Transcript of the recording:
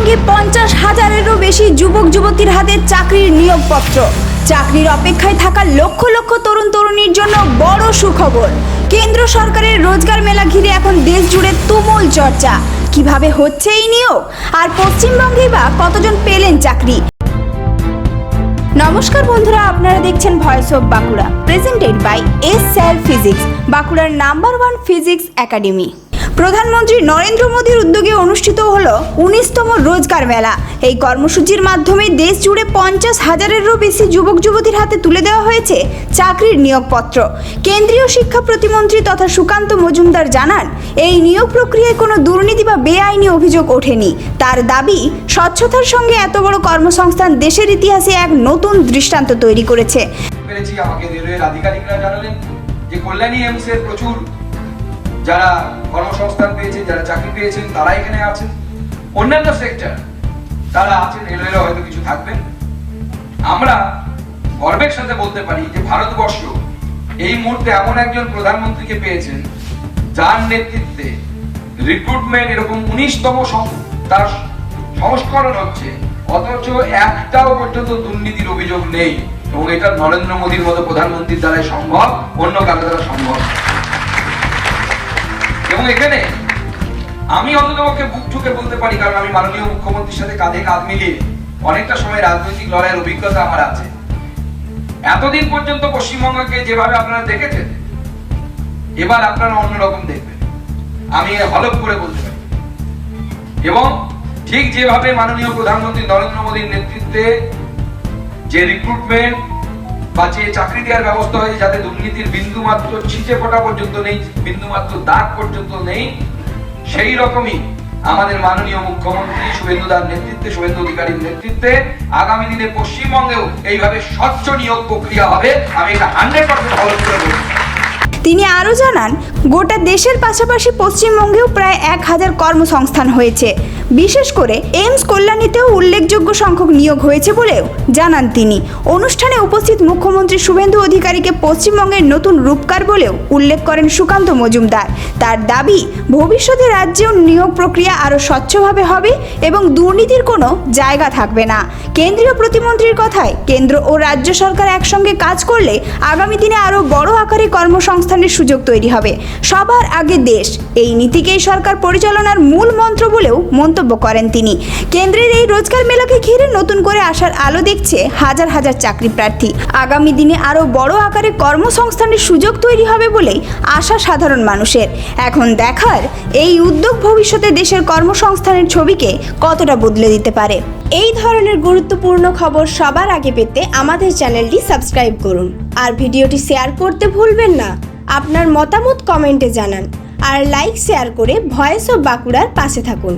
পশ্চিমবঙ্গে 50,000-এরও বেশি যুবক যুবতীর হাতে চাকরির নিয়োগপত্র। চাকরির অপেক্ষায় থাকা লক্ষ লক্ষ তরুণ তরুণীর জন্য বড় সুখবর। কেন্দ্র সরকারের রোজগার মেলা ঘিরে এখন দেশ জুড়ে তুমুল চর্চা। কিভাবে হচ্ছে এই নিয়োগ, আর পশ্চিমবঙ্গে বা কতজন পেলেন চাকরি? নমস্কার বন্ধুরা, আপনারা দেখছেন voice of Bankura, presented by S sir physics, বাঁকুড়ার নাম্বার 1 ফিজিক্স একাডেমি। প্রধানমন্ত্রী নরেন্দ্র মোদীর উদ্যোগে অনুষ্ঠিত হলো 19তম রোজগার মেলা। এই কর্মসূচির মাধ্যমে দেশ জুড়ে 50,000-এরও বেশি যুবক যুবতীর হাতে তুলে দেওয়া হয়েছে চাকরির নিয়োগপত্র। কেন্দ্রীয় শিক্ষা প্রতিমন্ত্রী তথা সুকান্ত মজুমদার জানান, এই নিয়োগ প্রক্রিয়ায় কোনো দুর্নীতি বা বেআইনি অভিযোগ ওঠেনি। তার দাবি, স্বচ্ছতার সঙ্গে এত বড় কর্মসংস্থান দেশের ইতিহাসে এক নতুন দৃষ্টান্ত তৈরি করেছে। আমাকে রেলওয়ের আধিকারিকরা জানালেন যে কল্যাণী এমসের প্রচুর যারা কর্মসংস্থান পেয়েছেন, যারা চাকরি পেয়েছেন, তারা এখানে আছেন। অন্যান্য সেক্টর তারা আছেন, রেলওয়েরও হয়তো কিছু থাকবেন। আমরা গর্বের সাথে বলতে পারি যে ভারতবর্ষ এই মুহূর্তে এমন একজন প্রধানমন্ত্রীকে পেয়েছেন যার নেতৃত্বে রিক্রুটমেন্ট এরকম 19তম তার সংস্করণ হচ্ছে, অথচ একটাও পর্যন্ত দুর্নীতির অভিযোগ নেই। এবং এটা নরেন্দ্র মোদীর মতো প্রধানমন্ত্রীর দ্বারাই সম্ভব, অন্য কারো দ্বারা সম্ভব। এবং এখানে আমি অন্ততপক্ষে বুক ঠুকে বলতে পারি, কারণ আমি মাননীয় মুখ্যমন্ত্রীর সাথে কাঁধে কাঁধ মিলিয়ে অনেকটা সময় রাজনৈতিক লড়াইয়ের অভিজ্ঞতা আমার আছে। এতদিন পর্যন্ত পশ্চিমবঙ্গকে যেভাবে আপনারা দেখেছেন, এবার আপনারা অন্যরকম দেখবেন, আমি হলফ করে বলতে পারি। এবং ঠিক যেভাবে মাননীয় প্রধানমন্ত্রী নরেন্দ্র মোদীর নেতৃত্বে যে রিক্রুটমেন্ট বা যে চাকরি দেওয়ার ব্যবস্থা হয়েছে, যাতে দুর্নীতির বিন্দু মাত্র ছিটে ফোটা পর্যন্ত নেই, বিন্দু মাত্র দাগ পর্যন্ত নেই, সেই রকমই আমাদের মাননীয় মুখ্যমন্ত্রী শুভেন্দুদার নেতৃত্বে, শুভেন্দু অধিকারীর নেতৃত্বে আগামী দিনে পশ্চিমবঙ্গেও এইভাবে স্বচ্ছ নিয়োগ প্রক্রিয়া হবে। আমি এটা 100% ফলো করে বলছি। তিনি আরও জানান, গোটা দেশের পাশাপাশি পশ্চিমবঙ্গেও প্রায় 1000 কর্মসংস্থান হয়েছে। বিশেষ করে এইমস কল্যাণীতেও উল্লেখযোগ্য সংখ্যক নিয়োগ হয়েছে বলেও জানান তিনি। অনুষ্ঠানে উপস্থিত মুখ্যমন্ত্রী শুভেন্দু অধিকারীকে পশ্চিমবঙ্গের নতুন রূপকার বলেও উল্লেখ করেন সুকান্ত মজুমদার। তার দাবি, ভবিষ্যতে রাজ্যেও নিয়োগ প্রক্রিয়া আরও স্বচ্ছভাবে হবে এবং দুর্নীতির কোনো জায়গা থাকবে না। কেন্দ্রীয় প্রতিমন্ত্রীর কথায়, কেন্দ্র ও রাজ্য সরকার একসঙ্গে কাজ করলে আগামী দিনে আরও বড় আকারে কর্মসংস্থানের সুযোগ তৈরি হবে। সবার আগে দেশ, এই নীতিকেই সরকার পরিচালনার মূল মন্ত্র বলেও মন্তব্য করেন তিনি। কেন্দ্রের এই রোজগার মেলাকে ঘিরে নতুন করে আসার আলো দেখছে হাজার হাজার চাকরি প্রার্থী। আগামী দিনে আরও বড় আকারে কর্মসংস্থানের সুযোগ তৈরি হবে বলেই আশা সাধারণ মানুষের। এখন দেখার, এই উদ্যোগ ভবিষ্যতে দেশের কর্মসংস্থানের ছবিকে কতটা বদলে দিতে পারে। এই ধরনের গুরুত্বপূর্ণ খবর সবার আগে পেতে আমাদের চ্যানেলটি সাবস্ক্রাইব করুন, আর ভিডিওটি শেয়ার করতে ভুলবেন না। আপনার মতামত কমেন্টে জানান, আর লাইক শেয়ার করে ভয়েস অফ বাঁকুড়ার পাশে থাকুন।